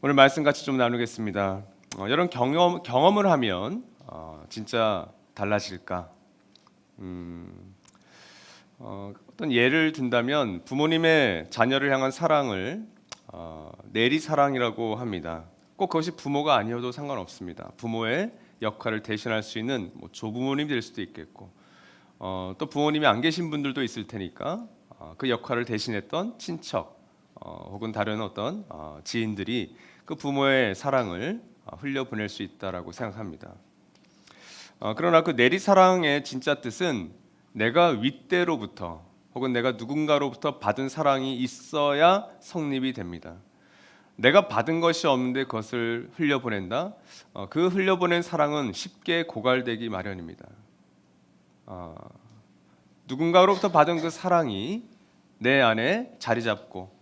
오늘 말씀 같이 좀 나누겠습니다. 이런 경험을 하면 진짜 달라질까? 어떤 예를 든다면 부모님의 자녀를 향한 사랑을 내리사랑이라고 합니다. 꼭 그것이 부모가 아니어도 상관없습니다. 부모의 역할을 대신할 수 있는 조부모님이 될 수도 있겠고, 또 부모님이 안 계신 분들도 있을 테니까 그 역할을 대신했던 친척 혹은 다른 어떤 지인들이 그 부모의 사랑을 흘려보낼 수 있다라고 생각합니다. 그러나 그 내리사랑의 진짜 뜻은 내가 윗대로부터 혹은 내가 누군가로부터 받은 사랑이 있어야 성립이 됩니다. 내가 받은 것이 없는데 그것을 흘려보낸다. 그 흘려보낸 사랑은 쉽게 고갈되기 마련입니다. 누군가로부터 받은 그 사랑이 내 안에 자리 잡고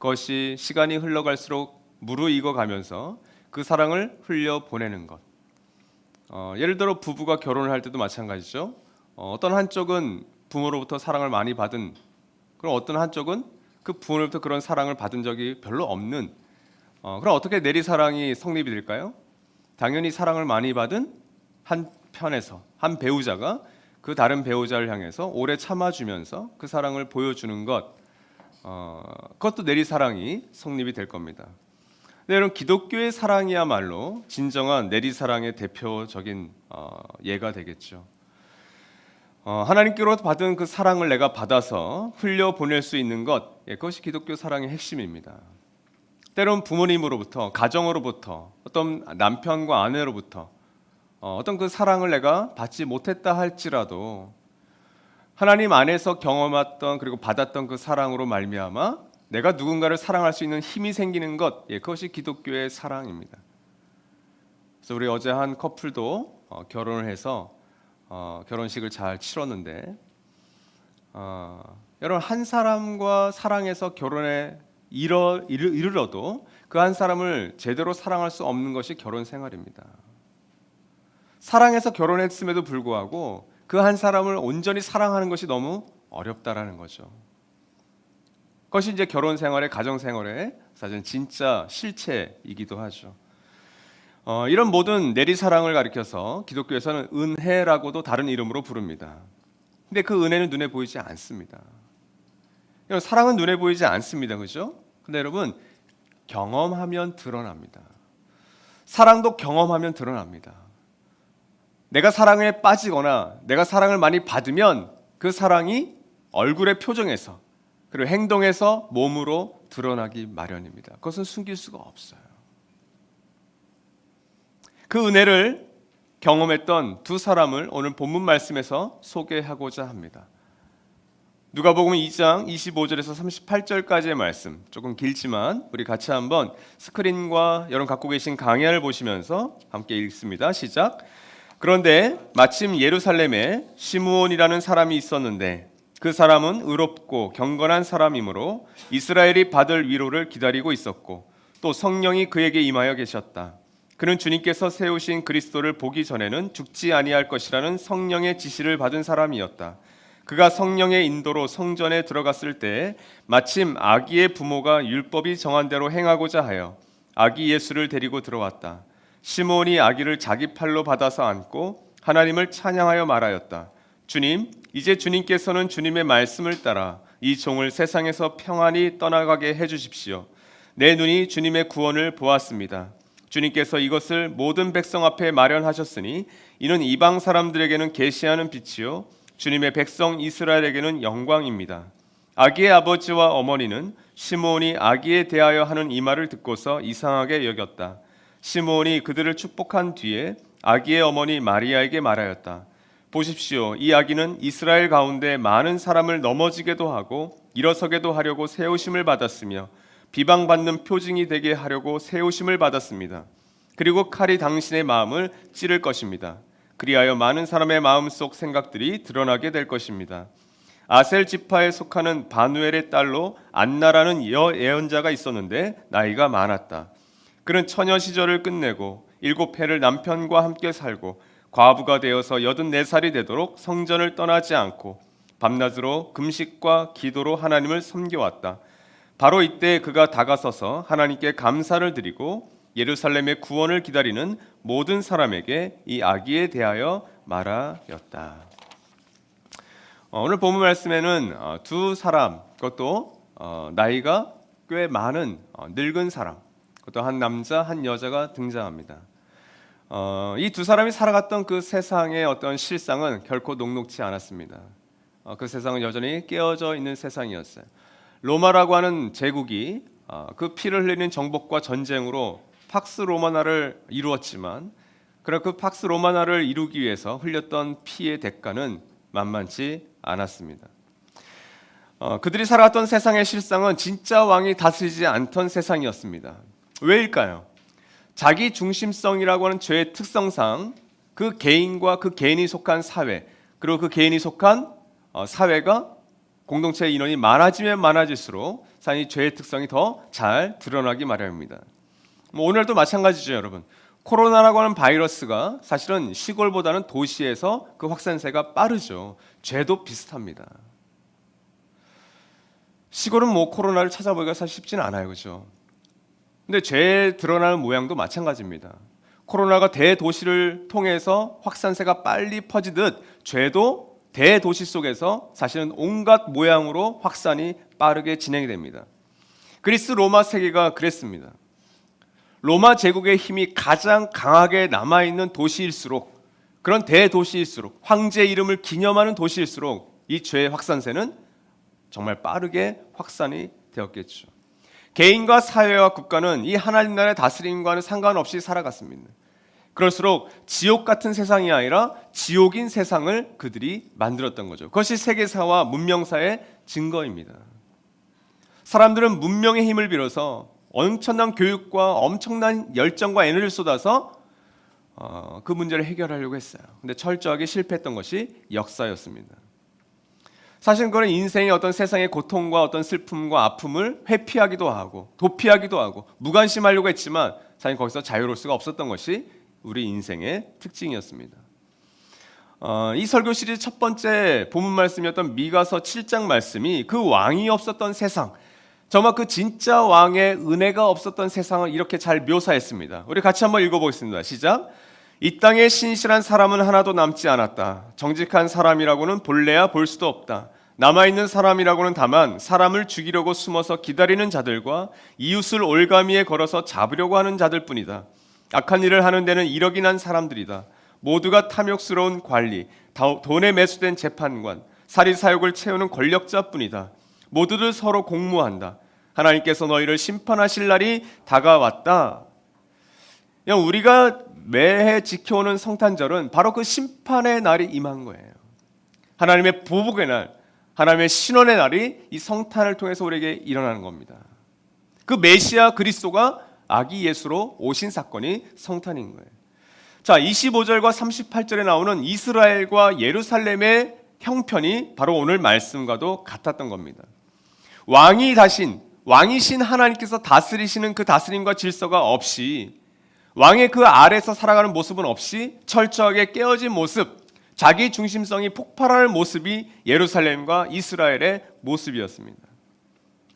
그것이 시간이 흘러갈수록 무르익어 가면서 그 사랑을 흘려보내는 것. 예를 들어 부부가 결혼을 할 때도 마찬가지죠. 어떤 한쪽은 부모로부터 사랑을 많이 받은, 그럼 어떤 한쪽은 그 부모로부터 그런 사랑을 받은 적이 별로 없는, 그럼 어떻게 내리사랑이 성립이 될까요? 당연히 사랑을 많이 받은 한 편에서 한 배우자가 그 다른 배우자를 향해서 오래 참아주면서 그 사랑을 보여주는 것, 그것도 내리사랑이 성립이 될 겁니다. 네, 여러분, 기독교의 사랑이야말로 진정한 내리사랑의 대표적인 예가 되겠죠. 하나님께로부터 받은 그 사랑을 내가 받아서 흘려보낼 수 있는 것, 그것이 기독교 사랑의 핵심입니다. 때론 부모님으로부터, 가정으로부터, 어떤 남편과 아내로부터 어떤 그 사랑을 내가 받지 못했다 할지라도 하나님 안에서 경험했던 그리고 받았던 그 사랑으로 말미암아 내가 누군가를 사랑할 수 있는 힘이 생기는 것, 그것이 기독교의 사랑입니다. 그래서 우리 어제 한 커플도 결혼을 해서 결혼식을 잘 치렀는데, 여러분, 한 사람과 사랑해서 결혼에 이르러도 그 한 사람을 제대로 사랑할 수 없는 것이 결혼 생활입니다. 사랑해서 결혼했음에도 불구하고 그 한 사람을 온전히 사랑하는 것이 너무 어렵다라는 거죠. 그것이 이제 결혼 생활의 가정 생활의 사실 진짜 실체이기도 하죠. 이런 모든 내리사랑을 가리켜서 기독교에서는 은혜라고도 다른 이름으로 부릅니다. 근데 그 은혜는 눈에 보이지 않습니다. 사랑은 눈에 보이지 않습니다. 그죠? 근데 여러분, 경험하면 드러납니다. 사랑도 경험하면 드러납니다. 내가 사랑에 빠지거나 내가 사랑을 많이 받으면 그 사랑이 얼굴의 표정에서 그리고 행동에서 몸으로 드러나기 마련입니다. 그것은 숨길 수가 없어요. 그 은혜를 경험했던 두 사람을 오늘 본문 말씀에서 소개하고자 합니다. 누가복음 2장 25절에서 38절까지의 말씀, 조금 길지만 우리 같이 한번 스크린과 여러분 갖고 계신 강의를 보시면서 함께 읽습니다. 시작. 그런데 마침 예루살렘에 시므온이라는 사람이 있었는데 그 사람은 의롭고 경건한 사람이므로 이스라엘이 받을 위로를 기다리고 있었고 또 성령이 그에게 임하여 계셨다. 그는 주님께서 세우신 그리스도를 보기 전에는 죽지 아니할 것이라는 성령의 지시를 받은 사람이었다. 그가 성령의 인도로 성전에 들어갔을 때 마침 아기의 부모가 율법이 정한 대로 행하고자 하여 아기 예수를 데리고 들어왔다. 시므온이 아기를 자기 팔로 받아서 안고 하나님을 찬양하여 말하였다. 주님, 이제 주님께서는 주님의 말씀을 따라 이 종을 세상에서 평안히 떠나가게 해주십시오. 내 눈이 주님의 구원을 보았습니다. 주님께서 이것을 모든 백성 앞에 마련하셨으니 이는 이방 사람들에게는 계시하는 빛이요 주님의 백성 이스라엘에게는 영광입니다. 아기의 아버지와 어머니는 시므온이 아기에 대하여 하는 이 말을 듣고서 이상하게 여겼다. 시므온이 그들을 축복한 뒤에 아기의 어머니 마리아에게 말하였다. 보십시오, 이 아기는 이스라엘 가운데 많은 사람을 넘어지게도 하고 일어서게도 하려고 세우심을 받았으며 비방받는 표징이 되게 하려고 세우심을 받았습니다. 그리고 칼이 당신의 마음을 찌를 것입니다. 그리하여 많은 사람의 마음속 생각들이 드러나게 될 것입니다. 아셀 지파에 속하는 바누엘의 딸로 안나라는 예언자가 있었는데 나이가 많았다. 그는 처녀 시절을 끝내고 7해를 남편과 함께 살고 과부가 되어서 84살이 되도록 성전을 떠나지 않고 밤낮으로 금식과 기도로 하나님을 섬겨왔다. 바로 이때 그가 다가서서 하나님께 감사를 드리고 예루살렘의 구원을 기다리는 모든 사람에게 이 아기에 대하여 말하였다. 오늘 본문 말씀에는 두 사람, 그것도 나이가 꽤 많은 늙은 사람, 그것도 한 남자 한 여자가 등장합니다. 이 두 사람이 살아갔던 그 세상의 어떤 실상은 결코 녹록지 않았습니다. 그 세상은 여전히 깨어져 있는 세상이었어요. 로마라고 하는 제국이 그 피를 흘리는 정복과 전쟁으로 팍스 로마나를 이루었지만, 그러나 그 팍스 로마나를 이루기 위해서 흘렸던 피의 대가는 만만치 않았습니다. 그들이 살아갔던 세상의 실상은 진짜 왕이 다스리지 않던 세상이었습니다. 왜일까요? 자기 중심성이라고 하는 죄의 특성상 그 개인과 그 개인이 속한 사회, 그리고 그 개인이 속한 사회가 공동체의 인원이 많아지면 많아질수록 사실 죄의 특성이 더 잘 드러나기 마련입니다. 오늘도 마찬가지죠, 여러분. 코로나라고 하는 바이러스가 사실은 시골보다는 도시에서 그 확산세가 빠르죠. 죄도 비슷합니다. 시골은 코로나를 찾아보기가 사실 쉽지는 않아요, 그렇죠? 근데 죄에 드러나는 모양도 마찬가지입니다. 코로나가 대도시를 통해서 확산세가 빨리 퍼지듯 죄도 대도시 속에서 사실은 온갖 모양으로 확산이 빠르게 진행이 됩니다. 그리스 로마 세계가 그랬습니다. 로마 제국의 힘이 가장 강하게 남아있는 도시일수록, 그런 대도시일수록, 황제 이름을 기념하는 도시일수록 이 죄의 확산세는 정말 빠르게 확산이 되었겠죠. 개인과 사회와 국가는 이 하나님 나라의 다스림과는 상관없이 살아갔습니다. 그럴수록 지옥 같은 세상이 아니라 지옥인 세상을 그들이 만들었던 거죠. 그것이 세계사와 문명사의 증거입니다. 사람들은 문명의 힘을 빌어서 엄청난 교육과 엄청난 열정과 에너지를 쏟아서 그 문제를 해결하려고 했어요. 근데 철저하게 실패했던 것이 역사였습니다. 사실 그건 인생의 어떤 세상의 고통과 어떤 슬픔과 아픔을 회피하기도 하고 도피하기도 하고 무관심하려고 했지만 사실 거기서 자유로울 수가 없었던 것이 우리 인생의 특징이었습니다. 이 설교 시리즈 첫 번째 본문 말씀이었던 미가서 7장 말씀이 그 왕이 없었던 세상, 정말 그 진짜 왕의 은혜가 없었던 세상을 이렇게 잘 묘사했습니다. 우리 같이 한번 읽어보겠습니다. 시작. 이 땅에 신실한 사람은 하나도 남지 않았다. 정직한 사람이라고는 볼래야 볼 수도 없다. 남아있는 사람이라고는 다만 사람을 죽이려고 숨어서 기다리는 자들과 이웃을 올가미에 걸어서 잡으려고 하는 자들 뿐이다. 악한 일을 하는 데는 이력이 난 사람들이다. 모두가 탐욕스러운 관리, 돈에 매수된 재판관, 사리사욕을 채우는 권력자뿐이다. 모두들 서로 공모한다. 하나님께서 너희를 심판하실 날이 다가왔다. 그냥 우리가 매해 지켜오는 성탄절은 바로 그 심판의 날이 임한 거예요. 하나님의 보복의 날, 하나님의 신원의 날이 이 성탄을 통해서 우리에게 일어나는 겁니다. 그 메시아 그리스도가 아기 예수로 오신 사건이 성탄인 거예요. 자, 25절과 38절에 나오는 이스라엘과 예루살렘의 형편이 바로 오늘 말씀과도 같았던 겁니다. 왕이신 하나님께서 다스리시는 그 다스림과 질서가 없이, 왕의 그 아래에서 살아가는 모습은 없이 철저하게 깨어진 모습, 자기 중심성이 폭발하는 모습이 예루살렘과 이스라엘의 모습이었습니다.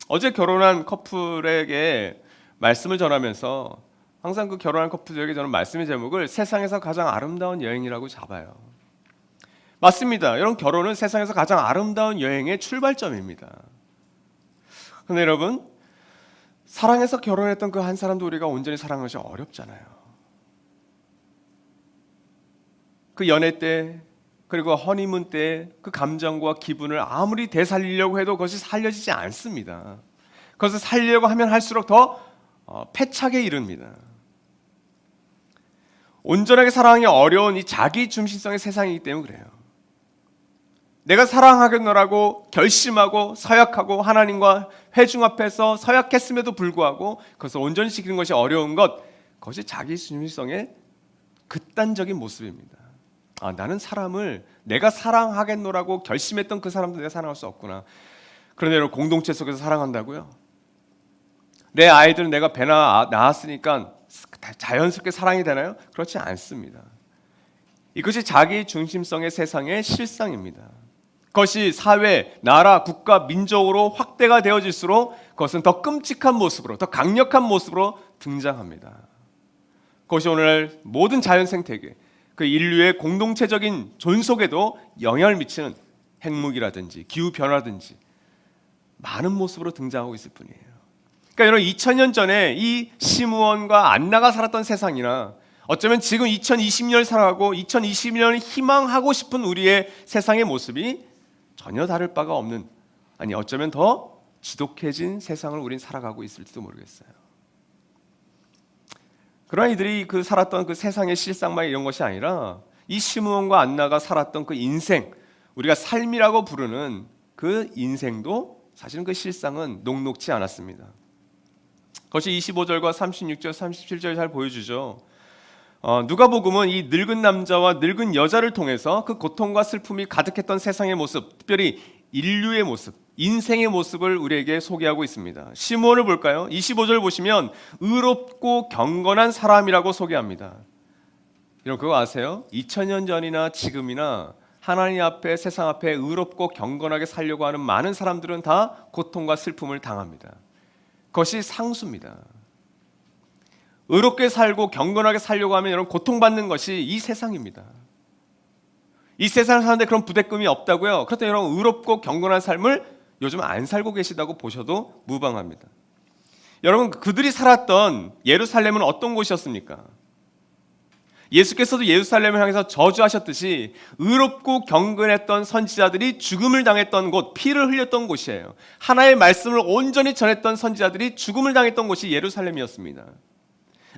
어제 결혼한 커플에게 말씀을 전하면서 항상 그 결혼한 커플들에게 저는 말씀의 제목을 세상에서 가장 아름다운 여행이라고 잡아요. 맞습니다. 여러분, 결혼은 세상에서 가장 아름다운 여행의 출발점입니다. 그런데 여러분, 사랑해서 결혼했던 그 한 사람도 우리가 온전히 사랑하는 것이 어렵잖아요. 그 연애 때, 그리고 허니문 때 그 감정과 기분을 아무리 되살리려고 해도 그것이 살려지지 않습니다. 그것을 살리려고 하면 할수록 더 패착에 이릅니다. 온전하게 사랑하기 어려운 이 자기 중심성의 세상이기 때문에 그래요. 내가 사랑하겠노라고 결심하고 서약하고 하나님과 회중 앞에서 서약했음에도 불구하고 그것을 온전히 지키는 것이 어려운 것, 그것이 자기 중심성의 극단적인 모습입니다. 나는 사람을 내가 사랑하겠노라고 결심했던 그 사람도 내가 사랑할 수 없구나. 그런데 여러분, 공동체 속에서 사랑한다고요? 내 아이들은 내가 배나 낳았으니까 자연스럽게 사랑이 되나요? 그렇지 않습니다. 이것이 자기 중심성의 세상의 실상입니다. 그것이 사회, 나라, 국가, 민족으로 확대가 되어질수록 그것은 더 끔찍한 모습으로, 더 강력한 모습으로 등장합니다. 그것이 오늘 모든 자연 생태계, 그 인류의 공동체적인 존속에도 영향을 미치는 핵무기라든지 기후 변화든지 많은 모습으로 등장하고 있을 뿐이에요. 그러니까 여러분 2000년 전에 이 시므온과 안나가 살았던 세상이나 어쩌면 지금 2020년을 살아가고 2020년을 희망하고 싶은 우리의 세상의 모습이 전혀 다를 바가 없는, 아니 어쩌면 더 지독해진 세상을 우린 살아가고 있을지도 모르겠어요. 그러나 이들이 그 살았던 그 세상의 실상만 이런 것이 아니라 이 시므온과 안나가 살았던 그 인생, 우리가 삶이라고 부르는 그 인생도 사실은 그 실상은 녹록지 않았습니다. 그것이 25절과 36절, 37절 잘 보여주죠. 누가복음은 이 늙은 남자와 늙은 여자를 통해서 그 고통과 슬픔이 가득했던 세상의 모습, 특별히 인류의 모습, 인생의 모습을 우리에게 소개하고 있습니다. 시므온을 볼까요? 25절 보시면 의롭고 경건한 사람이라고 소개합니다. 여러분 그거 아세요? 2000년 전이나 지금이나 하나님 앞에, 세상 앞에 의롭고 경건하게 살려고 하는 많은 사람들은 다 고통과 슬픔을 당합니다. 그것이 상수입니다. 의롭게 살고 경건하게 살려고 하면 여러분 고통받는 것이 이 세상입니다. 이 세상을 사는데 그런 부대낌이 없다고요? 그렇다면 여러분 의롭고 경건한 삶을 요즘 안 살고 계시다고 보셔도 무방합니다. 여러분 그들이 살았던 예루살렘은 어떤 곳이었습니까? 예수께서도 예루살렘을 향해서 저주하셨듯이 의롭고 경건했던 선지자들이 죽음을 당했던 곳, 피를 흘렸던 곳이에요. 하나의 말씀을 온전히 전했던 선지자들이 죽음을 당했던 곳이 예루살렘이었습니다.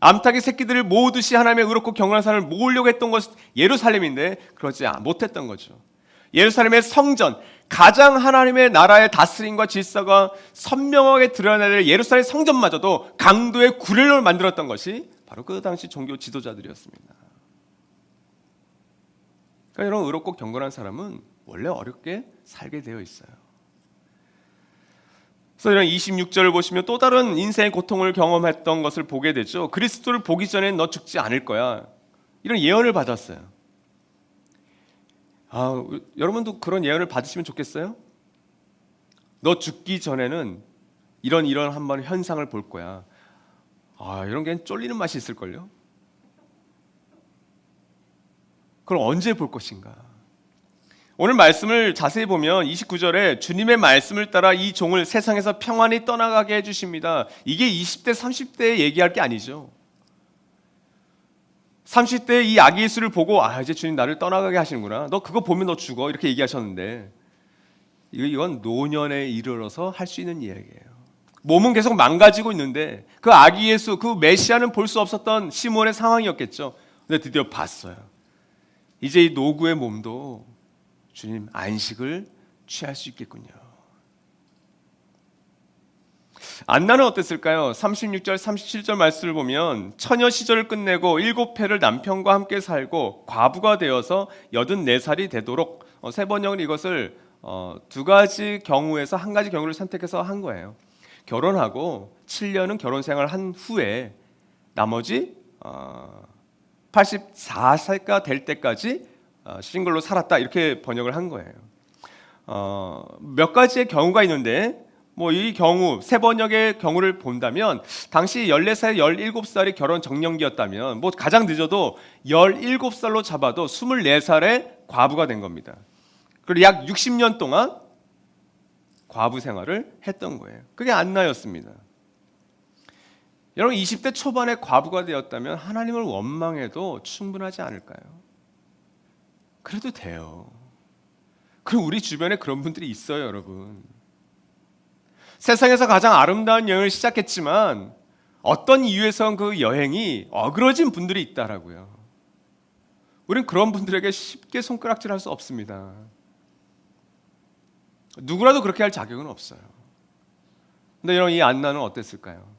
암탉의 새끼들을 모으듯이 하나님의 의롭고 경건한 삶을 모으려고 했던 것이 예루살렘인데 그러지 못했던 거죠. 예루살렘의 성전, 가장 하나님의 나라의 다스림과 질서가 선명하게 드러나야 될 예루살렘 성전마저도 강도의 구례를 만들었던 것이 바로 그 당시 종교 지도자들이었습니다. 그러니까 이런 의롭고 경건한 사람은 원래 어렵게 살게 되어 있어요. 그래서 이런 26절을 보시면 또 다른 인생의 고통을 경험했던 것을 보게 되죠. 그리스도를 보기 전에 너 죽지 않을 거야. 이런 예언을 받았어요. 여러분도 그런 예언을 받으시면 좋겠어요? 너 죽기 전에는 이런 한번 현상을 볼 거야. 이런 게 쫄리는 맛이 있을걸요? 그럼 언제 볼 것인가? 오늘 말씀을 자세히 보면 29절에 주님의 말씀을 따라 이 종을 세상에서 평안히 떠나가게 해주십니다. 이게 20대, 30대에 얘기할 게 아니죠. 30대의 이 아기 예수를 보고 이제 주님 나를 떠나가게 하시는구나. 너 그거 보면 너 죽어. 이렇게 얘기하셨는데 이건 노년에 이르러서 할 수 있는 이야기예요. 몸은 계속 망가지고 있는데 그 아기 예수, 그 메시아는 볼 수 없었던 시므온의 상황이었겠죠. 근데 드디어 봤어요. 이제 이 노구의 몸도 주님 안식을 취할 수 있겠군요. 안나는 어땠을까요? 36절, 37절 말씀을 보면 처녀 시절을 끝내고 7해를 남편과 함께 살고 과부가 되어서 84살이 되도록 세 번역은 이것을 두 가지 경우에서 한 가지 경우를 선택해서 한 거예요. 결혼하고 7년은 결혼 생활을 한 후에 나머지 84살가 될 때까지 싱글로 살았다 이렇게 번역을 한 거예요. 몇 가지의 경우가 있는데 이 경우 세 번역의 경우를 본다면 당시 14살, 17살이 결혼 정년기였다면 가장 늦어도 17살로 잡아도 24살에 과부가 된 겁니다. 그리고 약 60년 동안 과부 생활을 했던 거예요. 그게 안나였습니다. 여러분 20대 초반에 과부가 되었다면 하나님을 원망해도 충분하지 않을까요? 그래도 돼요. 그럼 우리 주변에 그런 분들이 있어요, 여러분. 세상에서 가장 아름다운 여행을 시작했지만 어떤 이유에선 그 여행이 어그러진 분들이 있다라고요. 우린 그런 분들에게 쉽게 손가락질할 수 없습니다. 누구라도 그렇게 할 자격은 없어요. 근데 여러분 이 안나는 어땠을까요?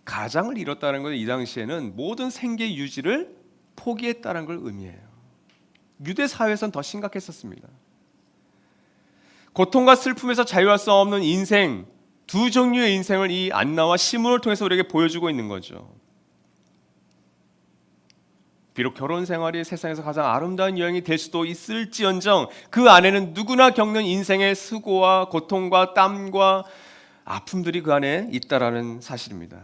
가장을 잃었다는 것은 이 당시에는 모든 생계 유지를 포기했다는 걸 의미해요. 유대 사회에서는 더 심각했었습니다. 고통과 슬픔에서 자유할 수 없는 인생, 두 종류의 인생을 이 안나와 시므온을 통해서 우리에게 보여주고 있는 거죠. 비록 결혼 생활이 세상에서 가장 아름다운 여행이 될 수도 있을지언정 그 안에는 누구나 겪는 인생의 수고와 고통과 땀과 아픔들이 그 안에 있다라는 사실입니다.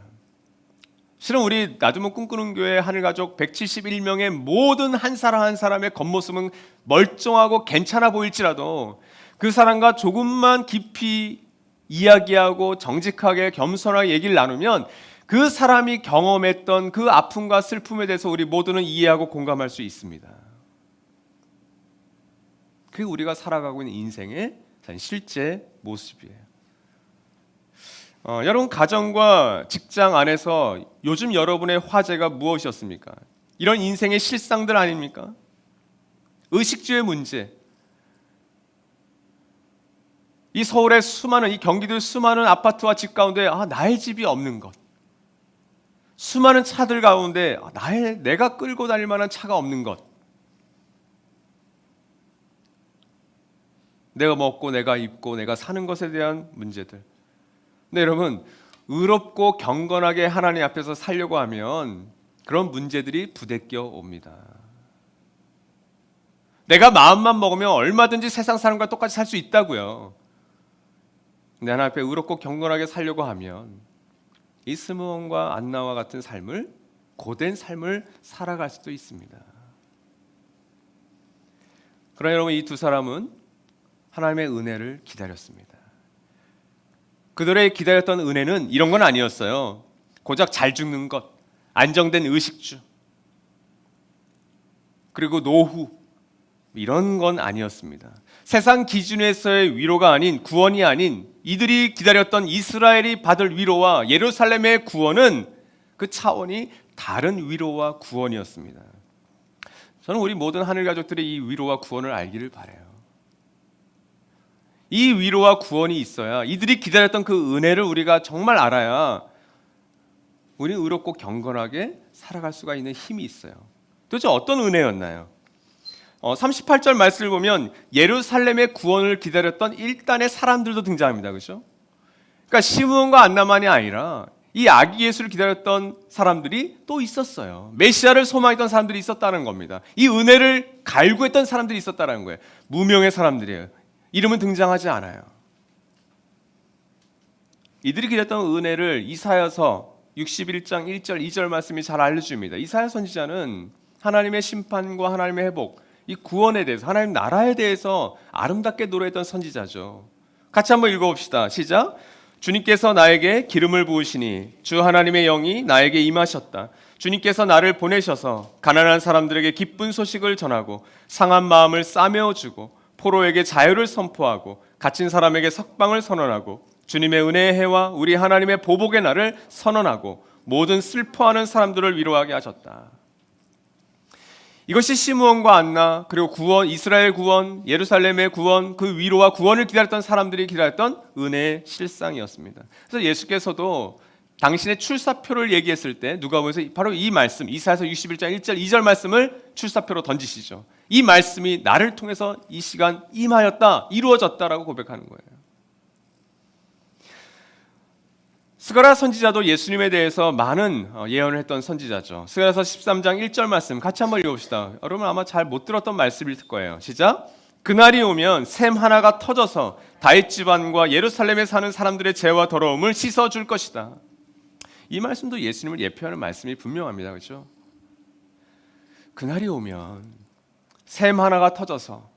실은 우리 나두면 꿈꾸는 교회 하늘가족 171명의 모든 한 사람 한 사람의 겉모습은 멀쩡하고 괜찮아 보일지라도 그 사람과 조금만 깊이 이야기하고 정직하게 겸손하게 얘기를 나누면 그 사람이 경험했던 그 아픔과 슬픔에 대해서 우리 모두는 이해하고 공감할 수 있습니다. 그게 우리가 살아가고 있는 인생의 실제 모습이에요. 여러분 가정과 직장 안에서 요즘 여러분의 화제가 무엇이었습니까? 이런 인생의 실상들 아닙니까? 의식주의 문제. 이 서울의 수많은, 이 경기도의 수많은 아파트와 집 가운데 나의 집이 없는 것. 수많은 차들 가운데 내가 끌고 다닐 만한 차가 없는 것. 내가 먹고 내가 입고 내가 사는 것에 대한 문제들. 근데 여러분, 의롭고 경건하게 하나님 앞에서 살려고 하면 그런 문제들이 부대껴 옵니다. 내가 마음만 먹으면 얼마든지 세상 사람과 똑같이 살 수 있다고요. 근데 하나님 앞에 의롭고 경건하게 살려고 하면 이 스므온과 안나와 같은 삶을, 고된 삶을 살아갈 수도 있습니다. 그러나 여러분, 이 두 사람은 하나님의 은혜를 기다렸습니다. 그들의 기다렸던 은혜는 이런 건 아니었어요. 고작 잘 죽는 것, 안정된 의식주, 그리고 노후, 이런 건 아니었습니다. 세상 기준에서의 위로가 아닌, 구원이 아닌 이들이 기다렸던 이스라엘이 받을 위로와 예루살렘의 구원은 그 차원이 다른 위로와 구원이었습니다. 저는 우리 모든 하늘 가족들이 이 위로와 구원을 알기를 바라요. 이 위로와 구원이 있어야, 이들이 기다렸던 그 은혜를 우리가 정말 알아야 우리는 의롭고 경건하게 살아갈 수가 있는 힘이 있어요. 도대체 어떤 은혜였나요? 38절 말씀을 보면 예루살렘의 구원을 기다렸던 일단의 사람들도 등장합니다. 그렇죠? 그러니까 시므온과 안나만이 아니라 이 아기 예수를 기다렸던 사람들이 또 있었어요. 메시아를 소망했던 사람들이 있었다는 겁니다. 이 은혜를 갈구했던 사람들이 있었다는 거예요. 무명의 사람들이에요. 이름은 등장하지 않아요. 이들이 기다렸던 은혜를 이사야서 61장 1절 2절 말씀이 잘 알려줍니다. 이사야 선지자는 하나님의 심판과 하나님의 회복, 이 구원에 대해서, 하나님 나라에 대해서 아름답게 노래했던 선지자죠. 같이 한번 읽어봅시다. 시작. 주님께서 나에게 기름을 부으시니 주 하나님의 영이 나에게 임하셨다. 주님께서 나를 보내셔서 가난한 사람들에게 기쁜 소식을 전하고 상한 마음을 싸매어주고 포로에게 자유를 선포하고 갇힌 사람에게 석방을 선언하고 주님의 은혜의 해와 우리 하나님의 보복의 날을 선언하고 모든 슬퍼하는 사람들을 위로하게 하셨다. 이것이 시므온과 안나, 그리고 구원, 이스라엘 구원, 예루살렘의 구원, 그 위로와 구원을 기다렸던 사람들이 기다렸던 은혜의 실상이었습니다. 그래서 예수께서도 당신의 출사표를 얘기했을 때 누가복음에서 바로 이 말씀, 이사야서 61장 1절 2절 말씀을 출사표로 던지시죠. 이 말씀이 나를 통해서 이 시간 임하였다, 이루어졌다라고 고백하는 거예요. 스가랴 선지자도 예수님에 대해서 많은 예언을 했던 선지자죠. 스가랴서 13장 1절 말씀 같이 한번 읽어봅시다. 여러분 아마 잘 못 들었던 말씀일 거예요. 시작. 그날이 오면 샘 하나가 터져서 다윗 집안과 예루살렘에 사는 사람들의 죄와 더러움을 씻어줄 것이다. 이 말씀도 예수님을 예표하는 말씀이 분명합니다. 그렇죠? 그날이 오면 샘 하나가 터져서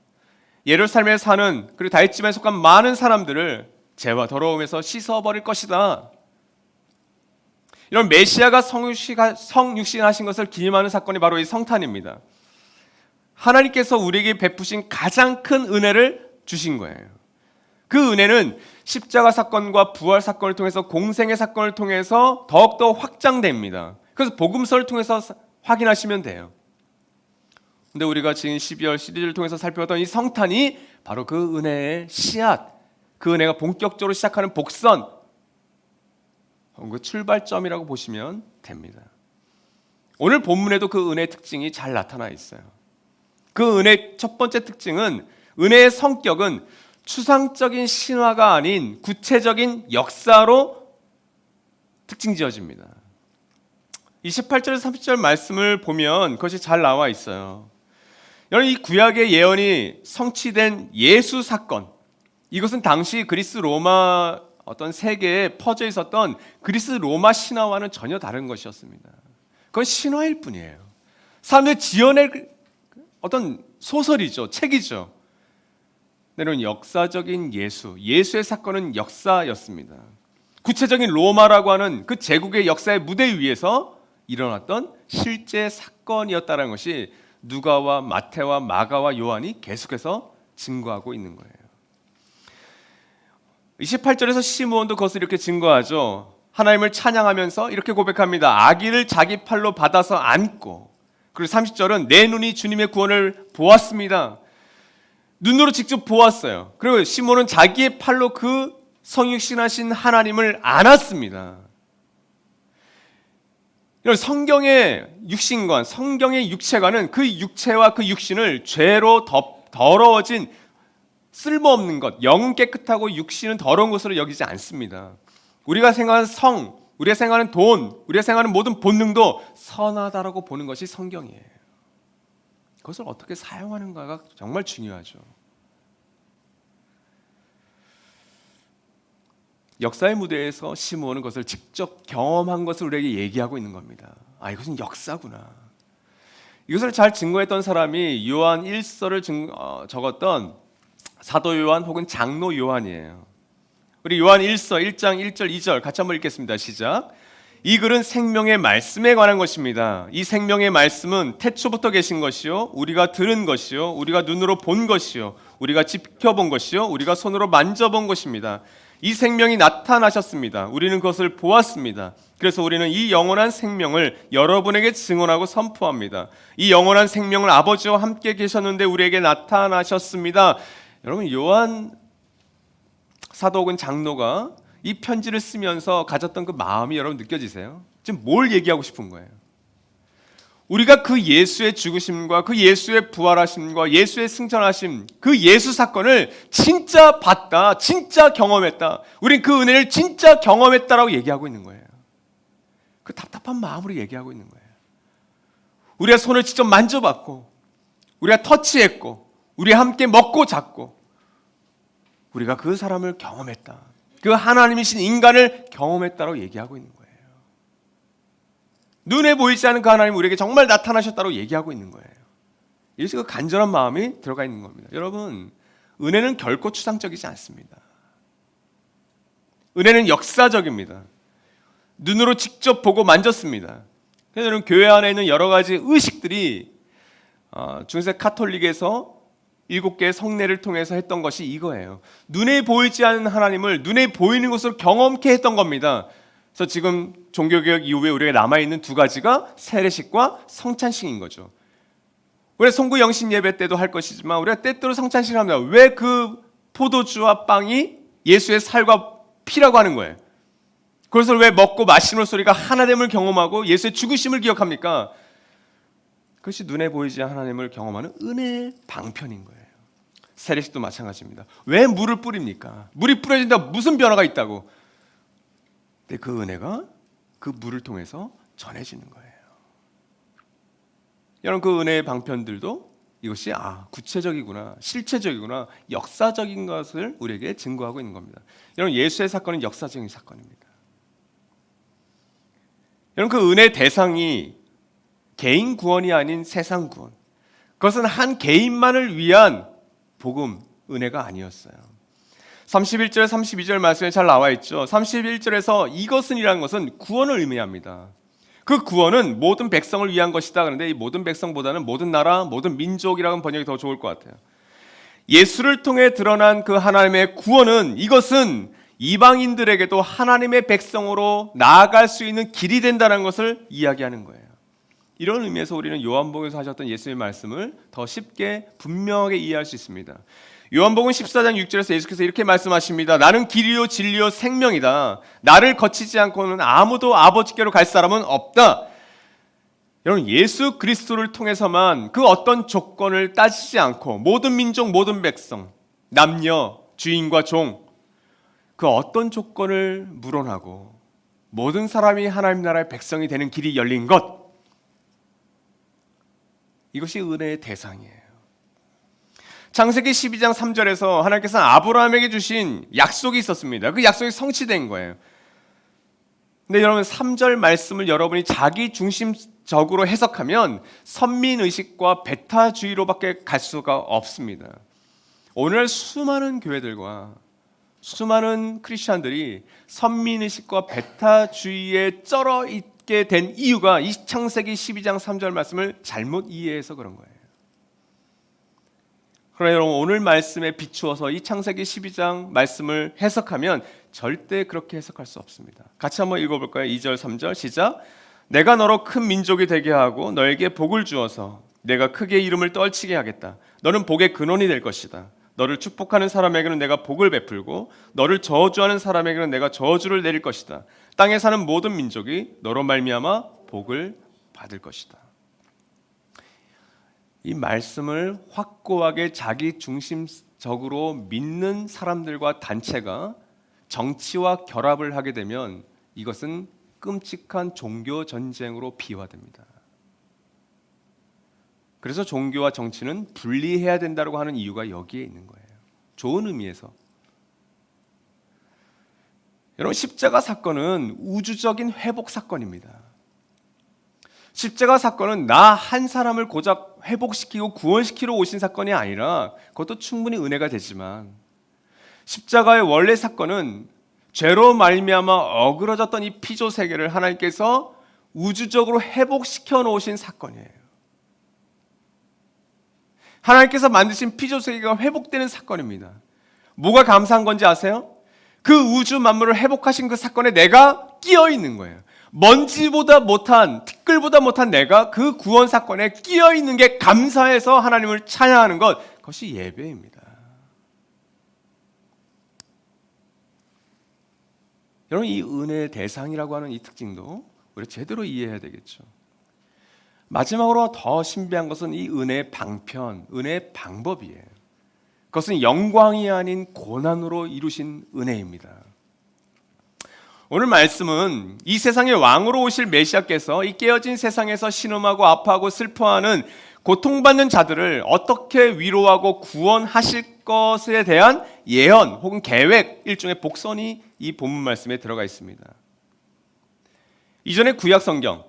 예루살렘에 사는, 그리고 다윗 집안에 속한 많은 사람들을 죄와 더러움에서 씻어버릴 것이다. 이런 메시아가 성육신하신 것을 기념하는 사건이 바로 이 성탄입니다. 하나님께서 우리에게 베푸신 가장 큰 은혜를 주신 거예요. 그 은혜는 십자가 사건과 부활 사건을 통해서, 공생의 사건을 통해서 더욱더 확장됩니다. 그래서 복음서를 통해서 확인하시면 돼요. 근데 우리가 지금 12월 시리즈를 통해서 살펴봤던 이 성탄이 바로 그 은혜의 씨앗, 그 은혜가 본격적으로 시작하는 복선, 그 출발점이라고 보시면 됩니다. 오늘 본문에도 그 은혜의 특징이 잘 나타나 있어요. 그 은혜의 첫 번째 특징은, 은혜의 성격은 추상적인 신화가 아닌 구체적인 역사로 특징 지어집니다. 28절에서 30절 말씀을 보면 그것이 잘 나와 있어요. 여러분, 이 구약의 예언이 성취된 예수 사건, 이것은 당시 그리스 로마 어떤 세계에 퍼져 있었던 그리스 로마 신화와는 전혀 다른 것이었습니다. 그건 신화일 뿐이에요. 사람들이 지어낼 어떤 소설이죠, 책이죠. 여러분, 역사적인 예수의 사건은 역사였습니다. 구체적인 로마라고 하는 그 제국의 역사의 무대 위에서 일어났던 실제 사건이었다는 것이 누가와 마태와 마가와 요한이 계속해서 증거하고 있는 거예요. 28절에서 시므온도 그것을 이렇게 증거하죠. 하나님을 찬양하면서 이렇게 고백합니다. 아기를 자기 팔로 받아서 안고, 그리고 30절은 내 눈이 주님의 구원을 보았습니다. 눈으로 직접 보았어요. 그리고 시몬은 자기의 팔로 그 성육신하신 하나님을 안았습니다. 성경의 육신관, 성경의 육체관은 그 육체와 그 육신을 죄로 더러워진 쓸모없는 것, 영은 깨끗하고 육신은 더러운 것으로 여기지 않습니다. 우리가 생각하는 성, 우리가 생각하는 돈, 우리가 생각하는 모든 본능도 선하다라고 보는 것이 성경이에요. 그것을 어떻게 사용하는가가 정말 중요하죠. 역사의 무대에서 시므온은 그것을 직접 경험한 것을 우리에게 얘기하고 있는 겁니다. 아, 이것은 역사구나. 이것을 잘 증거했던 사람이 요한 1서를 적었던 사도 요한 혹은 장로 요한이에요. 우리 요한 1서 1장 1절 2절 같이 한번 읽겠습니다. 시작. 이 글은 생명의 말씀에 관한 것입니다. 이 생명의 말씀은 태초부터 계신 것이요, 우리가 들은 것이요, 우리가 눈으로 본 것이요, 우리가 지켜본 것이요, 우리가 손으로 만져본 것입니다. 이 생명이 나타나셨습니다. 우리는 그것을 보았습니다. 그래서 우리는 이 영원한 생명을 여러분에게 증언하고 선포합니다. 이 영원한 생명은 아버지와 함께 계셨는데 우리에게 나타나셨습니다. 여러분, 요한 사도 혹은 장로가 이 편지를 쓰면서 가졌던 그 마음이 여러분 느껴지세요? 지금 뭘 얘기하고 싶은 거예요? 우리가 그 예수의 죽으심과 그 예수의 부활하심과 예수의 승천하심, 그 예수 사건을 진짜 봤다, 진짜 경험했다, 우린 그 은혜를 진짜 경험했다라고 얘기하고 있는 거예요. 그 답답한 마음으로 얘기하고 있는 거예요. 우리가 손을 직접 만져봤고, 우리가 터치했고, 우리가 함께 먹고 잤고, 우리가 그 사람을 경험했다, 그 하나님이신 인간을 경험했다라고 얘기하고 있는 거예요. 눈에 보이지 않는 그 하나님 우리에게 정말 나타나셨다고 얘기하고 있는 거예요. 이래서 그 간절한 마음이 들어가 있는 겁니다. 여러분, 은혜는 결코 추상적이지 않습니다. 은혜는 역사적입니다. 눈으로 직접 보고 만졌습니다. 그래서 여러분, 교회 안에 있는 여러 가지 의식들이 중세 카톨릭에서 7개의 성례를 통해서 했던 것이 이거예요. 눈에 보이지 않는 하나님을 눈에 보이는 것으로 경험케 했던 겁니다. 그래서 지금 종교개혁 이후에 우리가 남아있는 두 가지가 세례식과 성찬식인 거죠. 우리가 송구 영신 예배 때도 할 것이지만 우리가 때때로 성찬식을 합니다. 왜 그 포도주와 빵이 예수의 살과 피라고 하는 거예요? 그것을 왜 먹고 마시는 우리가 하나됨을 경험하고 예수의 죽으심을 기억합니까? 그것이 눈에 보이지 않는 하나님을 경험하는 은혜의 방편인 거예요. 세례식도 마찬가지입니다. 왜 물을 뿌립니까? 물이 뿌려진다 무슨 변화가 있다고? 근데 그 은혜가 그 물을 통해서 전해지는 거예요. 여러분, 그 은혜의 방편들도 이것이 구체적이구나, 실체적이구나, 역사적인 것을 우리에게 증거하고 있는 겁니다. 여러분, 예수의 사건은 역사적인 사건입니다. 여러분, 그 은혜의 대상이 개인 구원이 아닌 세상 구원, 그것은 한 개인만을 위한 복음, 은혜가 아니었어요. 31절, 32절 말씀에 잘 나와 있죠. 31절에서 이것은이라는 것은 구원을 의미합니다. 그 구원은 모든 백성을 위한 것이다. 그런데 이 모든 백성보다는 모든 나라, 모든 민족이라는 번역이 더 좋을 것 같아요. 예수를 통해 드러난 그 하나님의 구원은, 이것은 이방인들에게도 하나님의 백성으로 나아갈 수 있는 길이 된다는 것을 이야기하는 거예요. 이런 의미에서 우리는 요한복음에서 하셨던 예수의 말씀을 더 쉽게 분명하게 이해할 수 있습니다. 요한복음 14장 6절에서 예수께서 이렇게 말씀하십니다. 나는 길이요 진리요 생명이다. 나를 거치지 않고는 아무도 아버지께로 갈 사람은 없다. 여러분, 예수 그리스도를 통해서만 그 어떤 조건을 따지지 않고 모든 민족, 모든 백성, 남녀, 주인과 종, 그 어떤 조건을 물어나고 모든 사람이 하나님 나라의 백성이 되는 길이 열린 것, 이것이 은혜의 대상이에요. 창세기 12장 3절에서 하나님께서 아브라함에게 주신 약속이 있었습니다. 그 약속이 성취된 거예요. 근데 여러분 3절 말씀을 여러분이 자기 중심적으로 해석하면 선민의식과 배타주의로밖에 갈 수가 없습니다. 오늘 수많은 교회들과 수많은 크리스천들이 선민의식과 배타주의에 쩔어 있게 된 이유가 이 창세기 12장 3절 말씀을 잘못 이해해서 그런 거예요. 그러나 여러분 오늘 말씀에 비추어서 이 창세기 12장 말씀을 해석하면 절대 그렇게 해석할 수 없습니다. 같이 한번 읽어볼까요? 2절 3절 시작. 내가 너로 큰 민족이 되게 하고 너에게 복을 주어서 내가 크게 이름을 떨치게 하겠다. 너는 복의 근원이 될 것이다. 너를 축복하는 사람에게는 내가 복을 베풀고 너를 저주하는 사람에게는 내가 저주를 내릴 것이다. 땅에 사는 모든 민족이 너로 말미암아 복을 받을 것이다. 이 말씀을 확고하게 자기 중심적으로 믿는 사람들과 단체가 정치와 결합을 하게 되면 이것은 끔찍한 종교 전쟁으로 비화됩니다. 그래서 종교와 정치는 분리해야 된다고 하는 이유가 여기에 있는 거예요. 좋은 의미에서. 여러분 십자가 사건은 우주적인 회복 사건입니다. 십자가 사건은 나 한 사람을 고작 회복시키고 구원시키러 오신 사건이 아니라 그것도 충분히 은혜가 되지만 십자가의 원래 사건은 죄로 말미암아 어그러졌던 이 피조 세계를 하나님께서 우주적으로 회복시켜 놓으신 사건이에요. 하나님께서 만드신 피조 세계가 회복되는 사건입니다. 뭐가 감사한 건지 아세요? 그 우주 만물을 회복하신 그 사건에 내가 끼어 있는 거예요. 먼지보다 못한, 티끌보다 못한 내가 그 구원 사건에 끼어 있는 게 감사해서 하나님을 찬양하는 것, 그것이 예배입니다. 여러분 이 은혜의 대상이라고 하는 이 특징도 우리 제대로 이해해야 되겠죠. 마지막으로 더 신비한 것은 이 은혜의 방편, 은혜의 방법이에요. 그것은 영광이 아닌 고난으로 이루신 은혜입니다. 오늘 말씀은 이 세상의 왕으로 오실 메시아께서 이 깨어진 세상에서 신음하고 아파하고 슬퍼하는 고통받는 자들을 어떻게 위로하고 구원하실 것에 대한 예언 혹은 계획, 일종의 복선이 이 본문 말씀에 들어가 있습니다. 이전에 구약 성경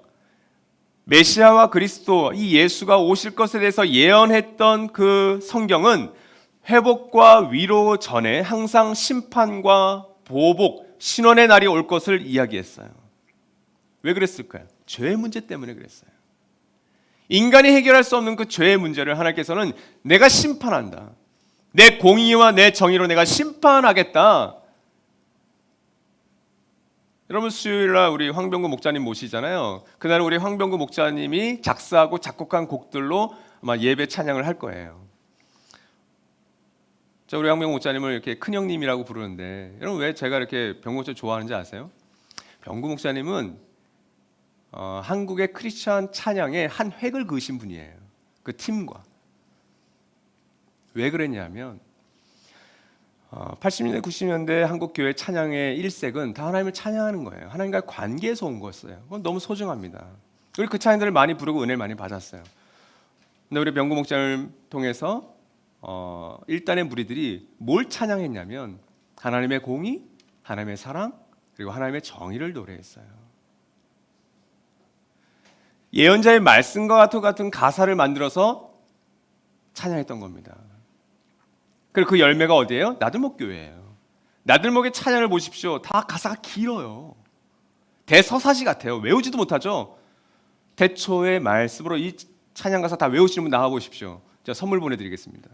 메시아와 그리스도 이 예수가 오실 것에 대해서 예언했던 그 성경은 회복과 위로 전에 항상 심판과 보복, 신원의 날이 올 것을 이야기했어요. 왜 그랬을까요? 죄의 문제 때문에 그랬어요. 인간이 해결할 수 없는 그 죄의 문제를 하나님께서는 내가 심판한다. 내 공의와 내 정의로 내가 심판하겠다. 여러분 수요일날 우리 황병구 목사님 모시잖아요. 그날 우리 황병구 목사님이 작사하고 작곡한 곡들로 아마 예배 찬양을 할 거예요. 자, 우리 황병구 목사님을 이렇게 큰형님이라고 부르는데 여러분 왜 제가 이렇게 병구 목사님 좋아하는지 아세요? 병구 목사님은 한국의 크리스천 찬양의 한 획을 그으신 분이에요. 그 팀과. 왜 그랬냐면 80년대 90년대 한국 교회 찬양의 일색은 다 하나님을 찬양하는 거예요. 하나님과의 관계에서 온 거였어요. 그건 너무 소중합니다. 우리 그 찬양들을 많이 부르고 은혜를 많이 받았어요. 근데 우리 병구 목사님을 통해서 일단의 무리들이 뭘 찬양했냐면 하나님의 공의, 하나님의 사랑, 그리고 하나님의 정의를 노래했어요. 예언자의 말씀과 같은 가사를 만들어서 찬양했던 겁니다. 그리고 그 열매가 어디예요? 나들목 교회예요. 나들목의 찬양을 보십시오. 다 가사가 길어요. 대서사시 같아요. 외우지도 못하죠. 대초의 말씀으로 이 찬양 가사 다 외우시는 분 나와 보십시오. 제가 선물 보내드리겠습니다.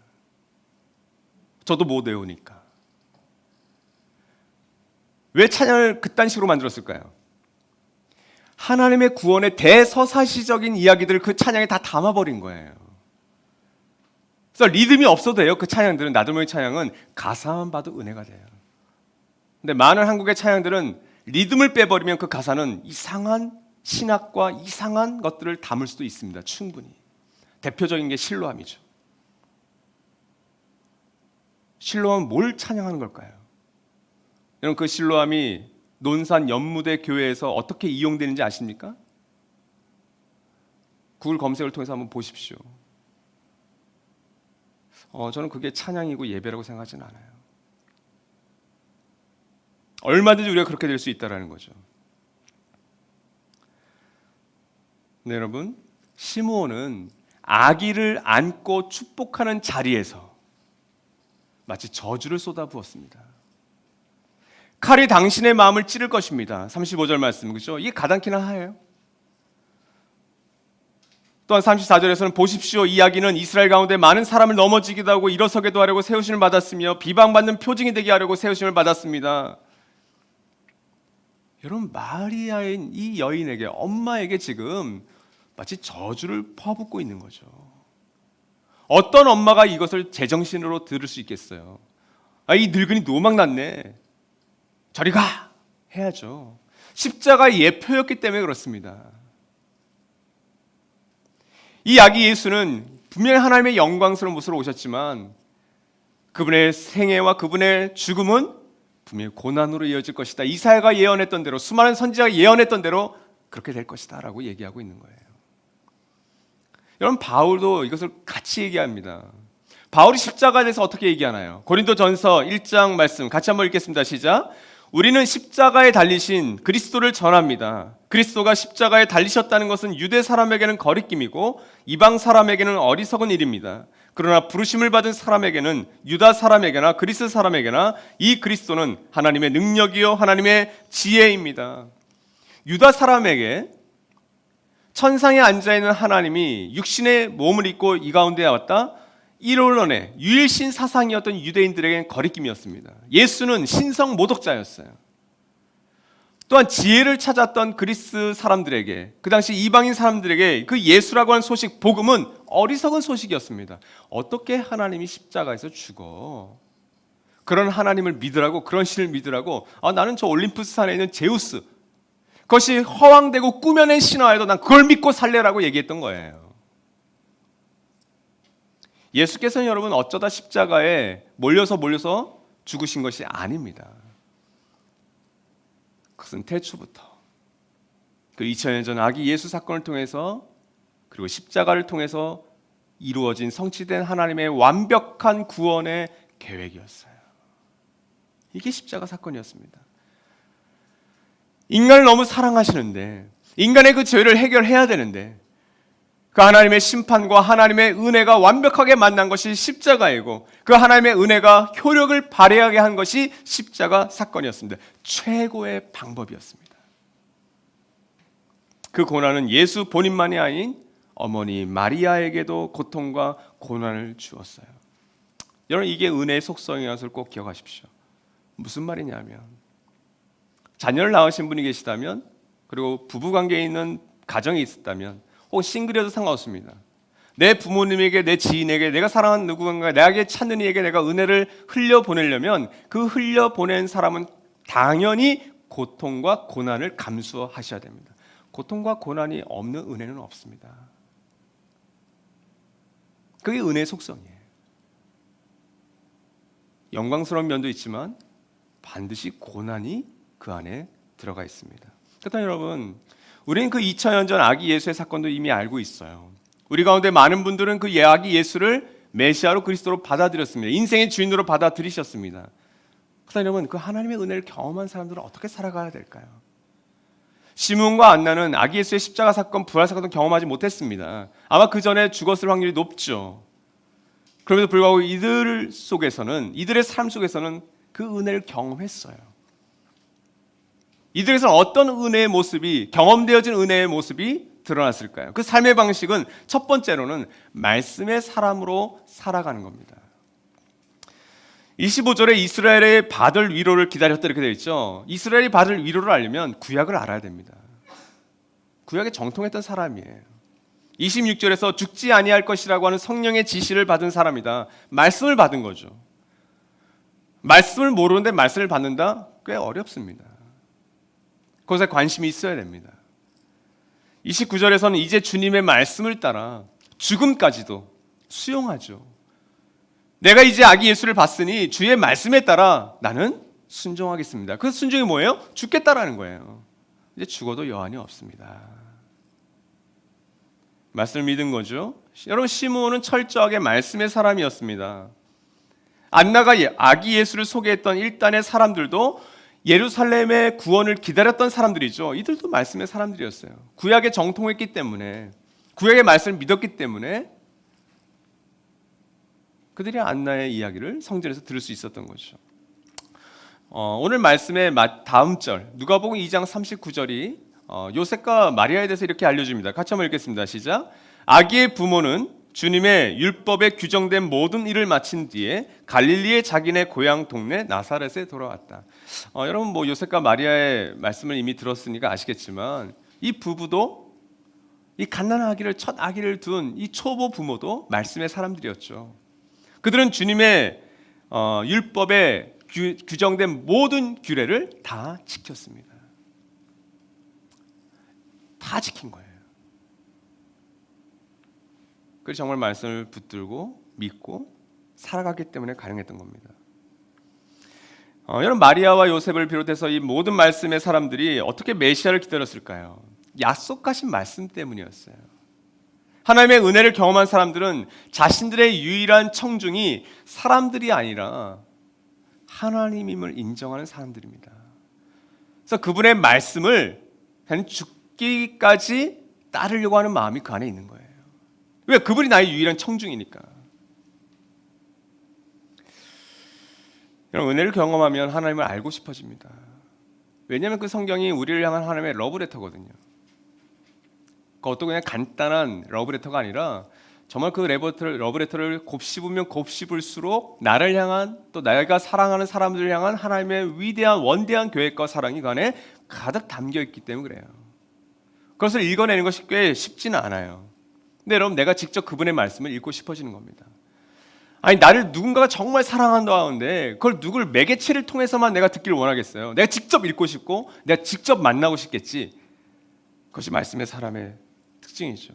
저도 못 외우니까. 왜 찬양을 그딴 식으로 만들었을까요? 하나님의 구원의 대서사시적인 이야기들을 그 찬양에 다 담아버린 거예요. 그래서 리듬이 없어도 돼요. 그 찬양들은, 나들목의 찬양은 가사만 봐도 은혜가 돼요. 근데 많은 한국의 찬양들은 리듬을 빼버리면 그 가사는 이상한 신학과 이상한 것들을 담을 수도 있습니다. 충분히. 대표적인 게 실로암이죠. 실로암은 뭘 찬양하는 걸까요? 여러분 그 실로암이 논산 연무대 교회에서 어떻게 이용되는지 아십니까? 구글 검색을 통해서 한번 보십시오. 저는 그게 찬양이고 예배라고 생각하지는 않아요. 얼마든지 우리가 그렇게 될 수 있다는 거죠. 네, 여러분, 시므온은 아기를 안고 축복하는 자리에서 마치 저주를 쏟아부었습니다. 칼이 당신의 마음을 찌를 것입니다. 35절 말씀, 그렇죠? 이게 가당키나 하예요. 또한 34절에서는 보십시오, 이 아기는 이스라엘 가운데 많은 사람을 넘어지기도 하고 일어서게도 하려고 세우심을 받았으며 비방받는 표징이 되게 하려고 세우심을 받았습니다. 여러분, 마리아인 이 여인에게, 엄마에게 지금 마치 저주를 퍼붓고 있는 거죠. 어떤 엄마가 이것을 제정신으로 들을 수 있겠어요? 이 늙은이 노망났네, 저리 가! 해야죠. 십자가의 예표였기 때문에 그렇습니다. 이 아기 예수는 분명히 하나님의 영광스러운 모습으로 오셨지만 그분의 생애와 그분의 죽음은 분명히 고난으로 이어질 것이다. 이사야가 예언했던 대로, 수많은 선지자가 예언했던 대로 그렇게 될 것이다 라고 얘기하고 있는 거예요. 여러분, 바울도 이것을 같이 얘기합니다. 바울이 십자가에 대해서 어떻게 얘기하나요? 고린도전서 1장 말씀 같이 한번 읽겠습니다. 시작. 우리는 십자가에 달리신 그리스도를 전합니다. 그리스도가 십자가에 달리셨다는 것은 유대 사람에게는 거리낌이고 이방 사람에게는 어리석은 일입니다. 그러나 부르심을 받은 사람에게는, 유다 사람에게나 그리스 사람에게나 이 그리스도는 하나님의 능력이요 하나님의 지혜입니다. 유다 사람에게 천상에 앉아있는 하나님이 육신의 몸을 입고 이 가운데 왔다, 일원론의 유일신 사상이었던 유대인들에게는 거리낌이었습니다. 예수는 신성 모독자였어요. 또한 지혜를 찾았던 그리스 사람들에게, 그 당시 이방인 사람들에게 그 예수라고 하는 소식, 복음은 어리석은 소식이었습니다. 어떻게 하나님이 십자가에서 죽어? 그런 하나님을 믿으라고, 그런 신을 믿으라고, 나는 저 올림푸스 산에 있는 제우스, 그것이 허황되고 꾸며낸 신화에도 난 그걸 믿고 살래라고 얘기했던 거예요. 예수께서는 여러분 어쩌다 십자가에 몰려서 죽으신 것이 아닙니다. 그것은 태초부터 그 2000년 전 아기 예수 사건을 통해서, 그리고 십자가를 통해서 이루어진 성취된 하나님의 완벽한 구원의 계획이었어요. 이게 십자가 사건이었습니다. 인간을 너무 사랑하시는데, 인간의 그 죄를 해결해야 되는데, 그 하나님의 심판과 하나님의 은혜가 완벽하게 만난 것이 십자가이고, 그 하나님의 은혜가 효력을 발휘하게 한 것이 십자가 사건이었습니다. 최고의 방법이었습니다. 그 고난은 예수 본인만이 아닌 어머니 마리아에게도 고통과 고난을 주었어요. 여러분, 이게 은혜의 속성이라는 것을 꼭 기억하십시오. 무슨 말이냐면, 자녀를 낳으신 분이 계시다면, 그리고 부부관계에 있는 가정이 있었다면, 혹은 싱글이어도 상관없습니다. 내 부모님에게, 내 지인에게, 내가 사랑하는 누군가, 나에게 찾는 이에게 내가 은혜를 흘려보내려면 그 흘려보낸 사람은 당연히 고통과 고난을 감수하셔야 됩니다. 고통과 고난이 없는 은혜는 없습니다. 그게 은혜의 속성이에요. 영광스러운 면도 있지만 반드시 고난이 그 안에 들어가 있습니다. 그렇다면 여러분, 우리는 그 2000년 전 아기 예수의 사건도 이미 알고 있어요. 우리 가운데 많은 분들은 그 아기 예수를 메시아로, 그리스도로 받아들였습니다. 인생의 주인으로 받아들이셨습니다. 그렇다면 여러분, 그 하나님의 은혜를 경험한 사람들은 어떻게 살아가야 될까요? 시므온과 안나는 아기 예수의 십자가 사건, 부활 사건도 경험하지 못했습니다. 아마 그 전에 죽었을 확률이 높죠. 그럼에도 불구하고 이들의 삶 속에서는 그 은혜를 경험했어요. 이들에서는 어떤 은혜의 모습이, 경험되어진 은혜의 모습이 드러났을까요? 그 삶의 방식은 첫 번째로는 말씀의 사람으로 살아가는 겁니다. 25절에 이스라엘의 받을 위로를 기다렸다 이렇게 되어 있죠. 이스라엘이 받을 위로를 알려면 구약을 알아야 됩니다. 구약에 정통했던 사람이에요. 26절에서 죽지 아니할 것이라고 하는 성령의 지시를 받은 사람이다. 말씀을 받은 거죠. 말씀을 모르는데 말씀을 받는다? 꽤 어렵습니다. 그것에 관심이 있어야 됩니다. 29절에서는 이제 주님의 말씀을 따라 죽음까지도 수용하죠. 내가 이제 아기 예수를 봤으니 주의 말씀에 따라 나는 순종하겠습니다. 그 순종이 뭐예요? 죽겠다라는 거예요. 이제 죽어도 여한이 없습니다. 말씀을 믿은 거죠. 여러분, 시므온은 철저하게 말씀의 사람이었습니다. 안나가 아기 예수를 소개했던 일단의 사람들도 예루살렘의 구원을 기다렸던 사람들이죠. 이들도 말씀의 사람들이었어요. 구약에 정통했기 때문에, 구약의 말씀을 믿었기 때문에 그들이 안나의 이야기를 성전에서 들을 수 있었던 거죠. 오늘 말씀의 다음 절, 누가복음 2장 39절이 요셉과 마리아에 대해서 이렇게 알려줍니다. 같이 한번 읽겠습니다. 시작. 아기의 부모는 주님의 율법에 규정된 모든 일을 마친 뒤에 갈릴리의 자기네 고향 동네 나사렛에 돌아왔다. 여러분, 요셉과 마리아의 말씀을 이미 들었으니까 아시겠지만 이 부부도, 이 갓난한 아기를, 첫 아기를 둔 이 초보 부모도 말씀의 사람들이었죠. 그들은 주님의 율법에 규정된 모든 규례를 다 지켰습니다. 다 지킨 거예요. 그래서 정말 말씀을 붙들고 믿고 살아갔기 때문에 가능했던 겁니다. 여러분, 마리아와 요셉을 비롯해서 이 모든 말씀의 사람들이 어떻게 메시아를 기다렸을까요? 약속하신 말씀 때문이었어요. 하나님의 은혜를 경험한 사람들은 자신들의 유일한 청중이 사람들이 아니라 하나님임을 인정하는 사람들입니다. 그래서 그분의 말씀을 그냥 죽기까지 따르려고 하는 마음이 그 안에 있는 거예요. 왜? 그분이 나의 유일한 청중이니까. 여러분, 은혜를 경험하면 하나님을 알고 싶어집니다. 왜냐하면 그 성경이 우리를 향한 하나님의 러브레터거든요. 그것도 그냥 간단한 러브레터가 아니라 정말 그 러브레터를 곱씹으면 곱씹을수록 나를 향한, 또 내가 사랑하는 사람들을 향한 하나님의 위대한 원대한 계획과 사랑이 그 안에 가득 담겨있기 때문에 그래요. 그것을 읽어내는 것이 꽤 쉽지는 않아요. 근데 여러분, 내가 직접 그분의 말씀을 읽고 싶어지는 겁니다. 아니, 나를 누군가가 정말 사랑한다는데 그걸 누굴 매개체를 통해서만 내가 듣기를 원하겠어요? 내가 직접 읽고 싶고 내가 직접 만나고 싶겠지. 그것이 말씀의 사람의 특징이죠.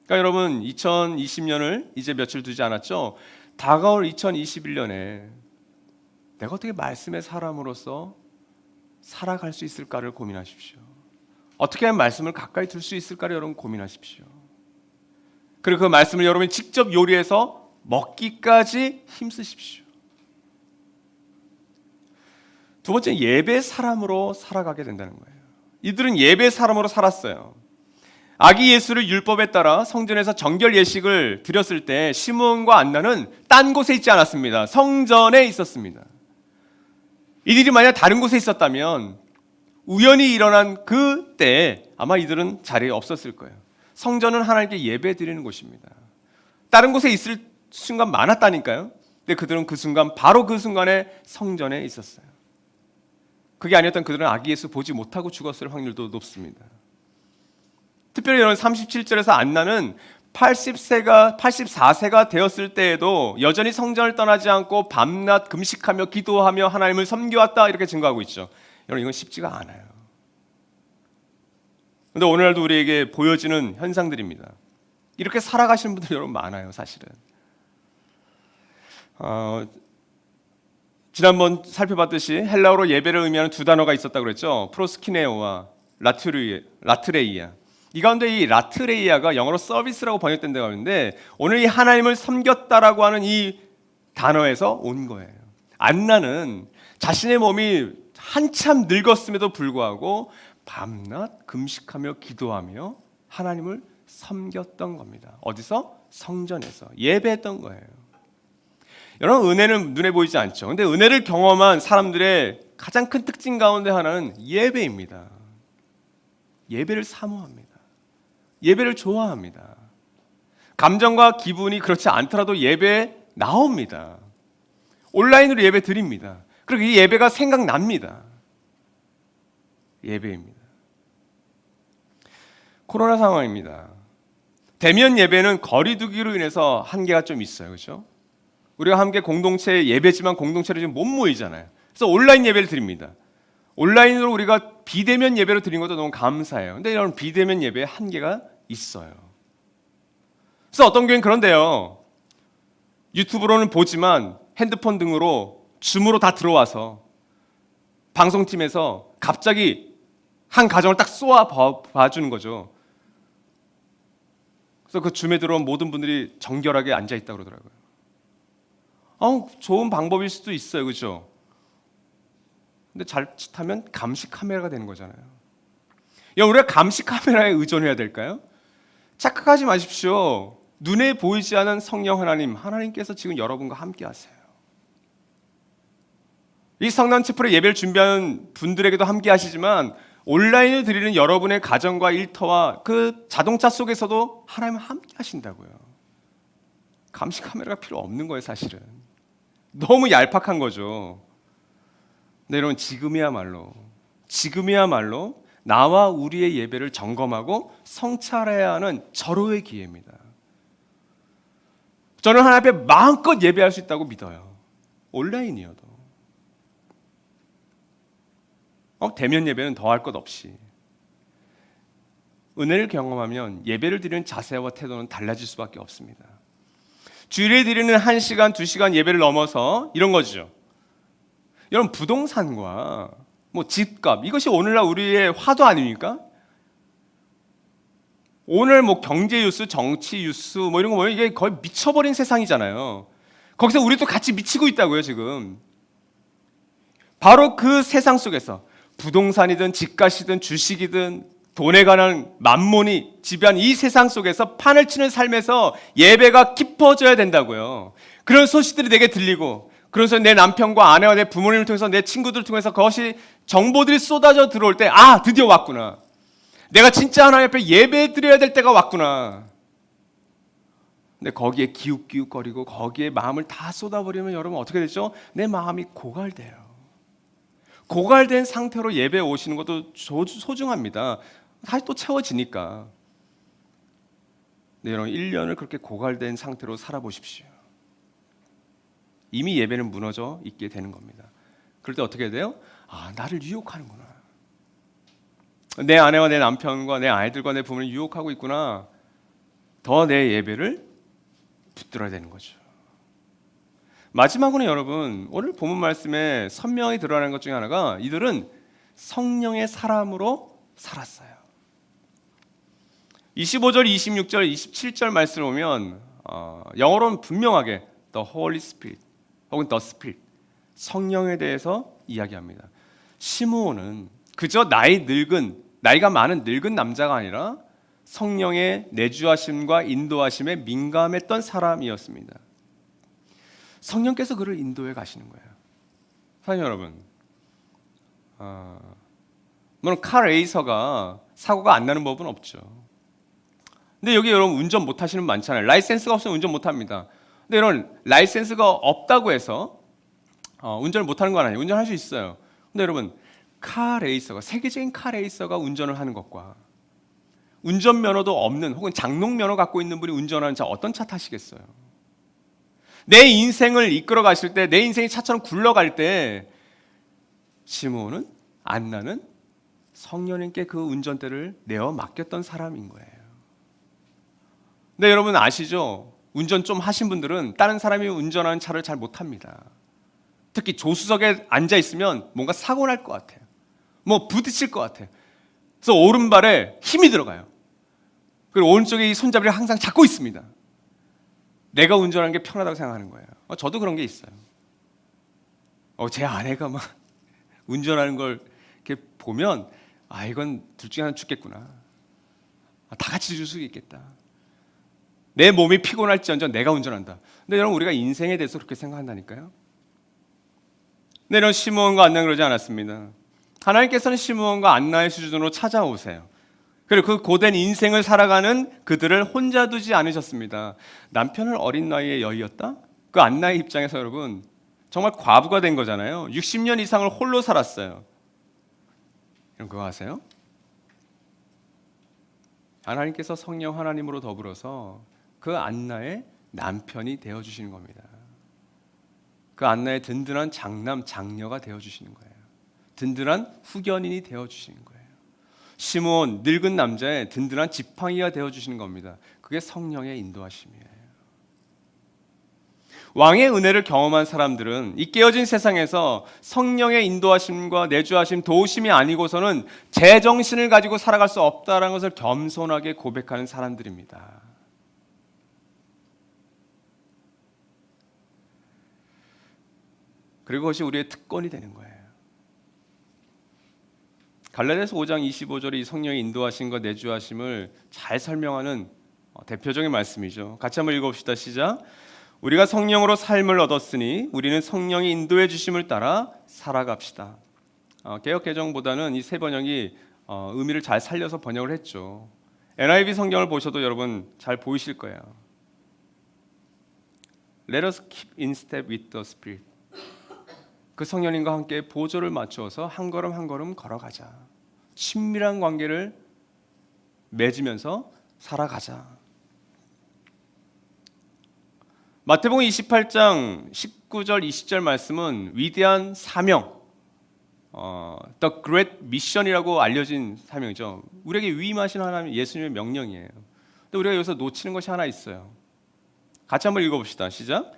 그러니까 여러분, 2020년을 이제 며칠 두지 않았죠? 다가올 2021년에 내가 어떻게 말씀의 사람으로서 살아갈 수 있을까를 고민하십시오. 어떻게 하면 말씀을 가까이 둘 수 있을까를 여러분 고민하십시오. 그리고 그 말씀을 여러분이 직접 요리해서 먹기까지 힘쓰십시오. 두 번째, 예배 사람으로 살아가게 된다는 거예요. 이들은 예배 사람으로 살았어요. 아기 예수를 율법에 따라 성전에서 정결 예식을 드렸을 때 시므온과 안나는 딴 곳에 있지 않았습니다. 성전에 있었습니다. 이들이 만약 다른 곳에 있었다면 우연히 일어난 그때 아마 이들은 자리에 없었을 거예요. 성전은 하나님께 예배 드리는 곳입니다. 다른 곳에 있을 순간 많았다니까요. 근데 그들은 바로 그 순간에 성전에 있었어요. 그게 아니었던 그들은 아기 예수 보지 못하고 죽었을 확률도 높습니다. 특별히 여러분, 37절에서 안나는 84세가 되었을 때에도 여전히 성전을 떠나지 않고 밤낮 금식하며 기도하며 하나님을 섬겨왔다, 이렇게 증거하고 있죠. 여러분, 이건 쉽지가 않아요. 그런데 오늘날도 우리에게 보여지는 현상들입니다. 이렇게 살아가시는 분들 여러분 많아요, 사실은. 지난번 살펴봤듯이 헬라어로 예배를 의미하는 두 단어가 있었다고 그랬죠. 프로스키네오와 라트레이아. 이 가운데 이 라트레이아가 영어로 서비스라고 번역된다고 하는데 오늘 이 하나님을 섬겼다라고 하는 이 단어에서 온 거예요. 안나는 자신의 몸이 한참 늙었음에도 불구하고 밤낮 금식하며 기도하며 하나님을 섬겼던 겁니다. 어디서? 성전에서 예배했던 거예요. 여러분, 은혜는 눈에 보이지 않죠. 근데 은혜를 경험한 사람들의 가장 큰 특징 가운데 하나는 예배입니다. 예배를 사모합니다. 예배를 좋아합니다. 감정과 기분이 그렇지 않더라도 예배에 나옵니다. 온라인으로 예배 드립니다. 그리고 이 예배가 생각납니다. 예배입니다. 코로나 상황입니다. 대면 예배는 거리 두기로 인해서 한계가 좀 있어요. 그렇죠? 우리가 함께 공동체 예배지만 공동체로 지금 못 모이잖아요. 그래서 온라인 예배를 드립니다. 온라인으로 우리가 비대면 예배로 드린 것도 너무 감사해요. 근데 여러분, 비대면 예배에 한계가 있어요. 그래서 어떤 교회는 그런데요. 유튜브로는 보지만 핸드폰 등으로 줌으로 다 들어와서 방송팀에서 갑자기 한 가정을 딱 쏘아 봐주는 거죠. 그래서 그 줌에 들어온 모든 분들이 정결하게 앉아있다고 그러더라고요. 좋은 방법일 수도 있어요. 그렇죠? 근데 자칫하면 감시 카메라가 되는 거잖아요. 우리가 감시 카메라에 의존해야 될까요? 착각하지 마십시오. 눈에 보이지 않은 성령 하나님께서 지금 여러분과 함께 하세요. 이 성난 치플의 예배를 준비하는 분들에게도 함께 하시지만 온라인을 드리는 여러분의 가정과 일터와 그 자동차 속에서도 하나님은 함께 하신다고요. 감시 카메라가 필요 없는 거예요, 사실은. 너무 얄팍한 거죠. 근데 여러분, 지금이야말로 나와 우리의 예배를 점검하고 성찰해야 하는 절호의 기회입니다. 저는 하나님 앞에 마음껏 예배할 수 있다고 믿어요. 온라인이어도. 대면 예배는 더할 것 없이. 은혜를 경험하면 예배를 드리는 자세와 태도는 달라질 수밖에 없습니다. 주일에 드리는 1시간, 2시간 예배를 넘어서 이런 거죠. 여러분, 부동산과 집값, 이것이 오늘날 우리의 화두 아닙니까? 오늘 경제 뉴스, 정치 뉴스 이런 거 보면 이게 거의 미쳐버린 세상이잖아요. 거기서 우리도 같이 미치고 있다고요, 지금. 바로 그 세상 속에서 부동산이든 집값이든 주식이든 돈에 관한 만몬이 지배한 이 세상 속에서 판을 치는 삶에서 예배가 깊어져야 된다고요. 그런 소식들이 내게 들리고, 그래서 내 남편과 아내와 내 부모님을 통해서 내 친구들을 통해서 그것이 정보들이 쏟아져 들어올 때, 드디어 왔구나. 내가 진짜 하나님 앞에 예배 드려야 될 때가 왔구나. 근데 거기에 기웃기웃거리고 거기에 마음을 다 쏟아버리면 여러분 어떻게 되죠? 내 마음이 고갈돼요. 고갈된 상태로 예배에 오시는 것도 소중합니다. 다시 또 채워지니까. 네, 여러분 1년을 그렇게 고갈된 상태로 살아보십시오. 이미 예배는 무너져 있게 되는 겁니다. 그럴 때 어떻게 돼요? 나를 유혹하는구나. 내 아내와 내 남편과 내 아이들과 내 부모를 유혹하고 있구나. 더 내 예배를 붙들어야 되는 거죠. 마지막으로 여러분, 오늘 본문 말씀에 선명히 드러나는 것 중에 하나가 이들은 성령의 사람으로 살았어요. 25절, 26절, 27절 말씀을 보면 영어로는 분명하게 The Holy Spirit 혹은 The Spirit, 성령에 대해서 이야기합니다. 시므온은 그저 나이가 많은 늙은 남자가 아니라 성령의 내주하심과 인도하심에 민감했던 사람이었습니다. 성령께서 그를 인도해 가시는 거예요. 사랑하는 여러분, 물론 카 레이서가 사고가 안 나는 법은 없죠. 근데 여기 여러분 운전 못 하시는 분 많잖아요. 라이센스가 없으면 운전 못 합니다. 근데 이런 라이센스가 없다고 해서 운전을 못 하는 건 아니에요. 운전할 수 있어요. 근데 여러분, 세계적인 카 레이서가 운전을 하는 것과 운전면허도 없는 혹은 장롱면허 갖고 있는 분이 운전하는 차, 어떤 차 타시겠어요? 내 인생을 이끌어 가실 때, 내 인생이 차처럼 굴러갈 때 시므온은, 안나는 성령님께 그 운전대를 내어 맡겼던 사람인 거예요. 근데 여러분 아시죠? 운전 좀 하신 분들은 다른 사람이 운전하는 차를 잘 못합니다. 특히 조수석에 앉아 있으면 뭔가 사고 날 것 같아요. 부딪힐 것 같아요. 그래서 오른발에 힘이 들어가요. 그리고 오른쪽에 이 손잡이를 항상 잡고 있습니다. 내가 운전하는 게 편하다고 생각하는 거예요. 저도 그런 게 있어요. 제 아내가 막 운전하는 걸 이렇게 보면 이건 둘 중에 하나 죽겠구나. 다 같이 줄 수 있겠다. 내 몸이 피곤할지언정 내가 운전한다. 근데 여러분, 우리가 인생에 대해서 그렇게 생각한다니까요. 근데 이런 시므온과 안나는 그러지 않았습니다. 하나님께서는 시므온과 안나의 수준으로 찾아오세요. 그리고 그 고된 인생을 살아가는 그들을 혼자 두지 않으셨습니다. 남편을 어린 나이에 여의었다? 그 안나의 입장에서 여러분 정말 과부가 된 거잖아요. 60년 이상을 홀로 살았어요. 여러분 그거 아세요? 하나님께서 성령 하나님으로 더불어서 그 안나의 남편이 되어주시는 겁니다. 그 안나의 든든한 장남, 장녀가 되어주시는 거예요. 든든한 후견인이 되어주시는 거예요. 시므온, 늙은 남자의 든든한 지팡이가 되어주시는 겁니다. 그게 성령의 인도하심이에요. 왕의 은혜를 경험한 사람들은 이 깨어진 세상에서 성령의 인도하심과 내주하심, 도우심이 아니고서는 제정신을 가지고 살아갈 수 없다는 것을 겸손하게 고백하는 사람들입니다. 그리고 그것이 우리의 특권이 되는 거예요. 갈라디아서 5장 25절에 이 성령의 인도하심과 내주하심을 잘 설명하는 대표적인 말씀이죠. 같이 한번 읽어봅시다. 시작. 우리가 성령으로 삶을 얻었으니 우리는 성령이 인도해 주심을 따라 살아갑시다. 개역 개정보다는 이 세 번역이 의미를 잘 살려서 번역을 했죠. NIV 성경을 보셔도 여러분 잘 보이실 거예요. Let us keep in step with the Spirit. 그 성령님과 함께 보조를 맞추어서 한 걸음 한 걸음 걸어가자. 친밀한 관계를 맺으면서 살아가자. 마태복음 28장 19절 20절 말씀은 위대한 사명, The Great Mission이라고 알려진 사명이죠. 우리에게 위임하신 하나님 예수님의 명령이에요. 근데 우리가 여기서 놓치는 것이 하나 있어요. 같이 한번 읽어봅시다. 시작.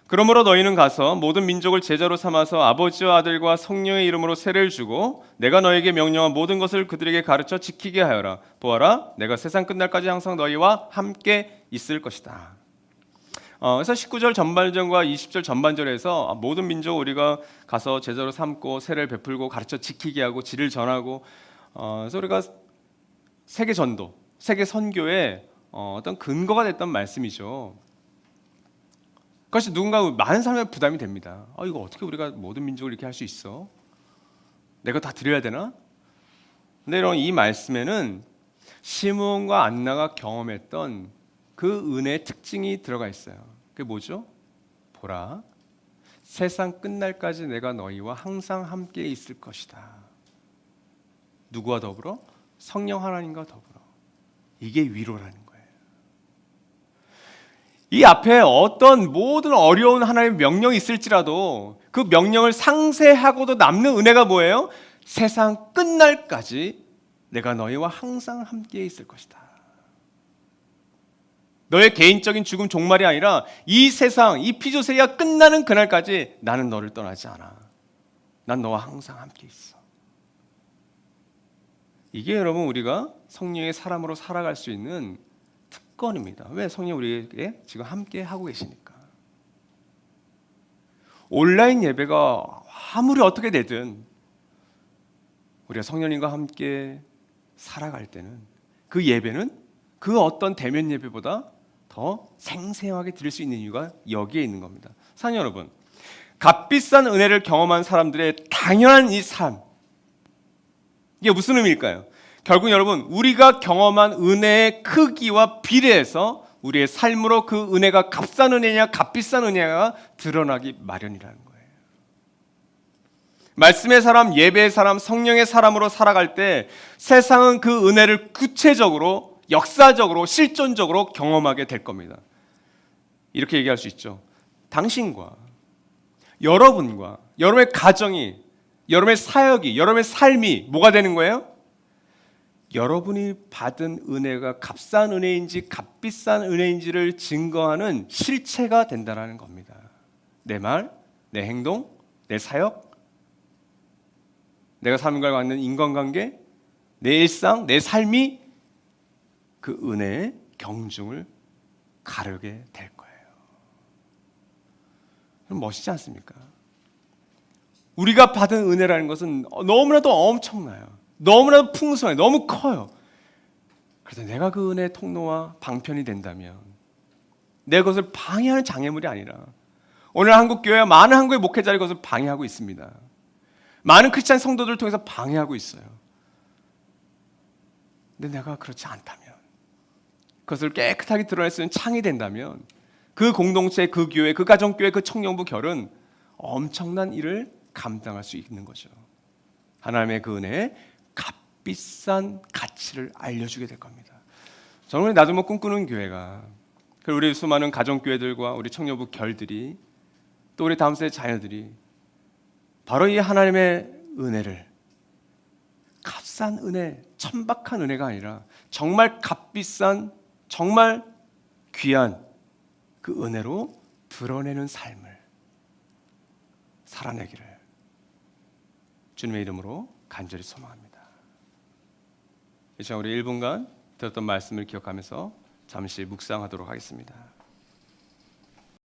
그러므로 너희는 가서 모든 민족을 제자로 삼아서 아버지와 아들과 성령의 이름으로 세례를 주고 내가 너에게 명령한 모든 것을 그들에게 가르쳐 지키게 하여라. 보아라, 내가 세상 끝날까지 항상 너희와 함께 있을 것이다. 그래서 19절 전반전과 20절 전반절에서 모든 민족 우리가 가서 제자로 삼고 세례를 베풀고 가르쳐 지키게 하고 질을 전하고 그래서 우리가 세계 전도, 세계 선교의 어떤 근거가 됐던 말씀이죠. 그것이 누군가 많은 사람의 부담이 됩니다. 이거 어떻게 우리가 모든 민족을 이렇게 할 수 있어? 내가 다 드려야 되나? 근데 여러분 이 말씀에는 시므온과 안나가 경험했던 그 은혜의 특징이 들어가 있어요. 그게 뭐죠? 보라, 세상 끝날까지 내가 너희와 항상 함께 있을 것이다. 누구와 더불어? 성령 하나님과 더불어. 이게 위로라는 거예요. 이 앞에 어떤 모든 어려운 하나님의 명령이 있을지라도 그 명령을 상세하고도 남는 은혜가 뭐예요? 세상 끝날까지 내가 너희와 항상 함께 있을 것이다. 너의 개인적인 죽음 종말이 아니라 이 세상, 이 피조세계가 끝나는 그날까지 나는 너를 떠나지 않아. 난 너와 항상 함께 있어. 이게 여러분 우리가 성령의 사람으로 살아갈 수 있는 특권입니다. 왜? 성령 우리에게 지금 함께 하고 계시니까. 온라인 예배가 아무리 어떻게 되든 우리가 성령님과 함께 살아갈 때는 그 예배는 그 어떤 대면 예배보다 더 생생하게 드릴 수 있는 이유가 여기에 있는 겁니다. 사랑하는 여러분, 값비싼 은혜를 경험한 사람들의 당연한 이 삶, 이게 무슨 의미일까요? 결국 여러분 우리가 경험한 은혜의 크기와 비례해서 우리의 삶으로 그 은혜가 값싼 은혜냐 값비싼 은혜가 드러나기 마련이라는 거예요. 말씀의 사람, 예배의 사람, 성령의 사람으로 살아갈 때 세상은 그 은혜를 구체적으로, 역사적으로, 실존적으로 경험하게 될 겁니다. 이렇게 얘기할 수 있죠. 당신과 여러분과 여러분의 가정이, 여러분의 사역이, 여러분의 삶이 뭐가 되는 거예요? 여러분이 받은 은혜가 값싼 은혜인지 값비싼 은혜인지를 증거하는 실체가 된다는 겁니다. 내 말, 내 행동, 내 사역, 내가 사람과 갖는 인간관계, 내 일상, 내 삶이 그 은혜의 경중을 가르게 될 거예요. 멋있지 않습니까? 우리가 받은 은혜라는 것은 너무나도 엄청나요. 너무나도 풍성해요. 너무 커요. 그래서 내가 그 은혜의 통로와 방편이 된다면 내 것을 방해하는 장애물이 아니라 오늘 한국교회와 많은 한국의 목회자들이 그것을 방해하고 있습니다. 많은 크리스찬 성도들을 통해서 방해하고 있어요. 근데 내가 그렇지 않다면, 그것을 깨끗하게 드러낼 수 있는 창이 된다면 그 공동체, 그 교회, 그 가정교회, 그 청년부 결은 엄청난 일을 감당할 수 있는 거죠. 하나님의 그 은혜에 값비싼 가치를 알려주게 될 겁니다. 저는 나도 뭐 꿈꾸는 교회가, 그리고 우리 수많은 가정교회들과 우리 청년부 결들이, 또 우리 다음 세대 자녀들이 바로 이 하나님의 은혜를, 값싼 은혜, 천박한 은혜가 아니라 정말 값비싼, 정말 귀한 그 은혜로 드러내는 삶을 살아내기를 주님의 이름으로 간절히 소망합니다. 이제 우리 1분간 들었던 말씀을 기억하면서 잠시 묵상하도록 하겠습니다.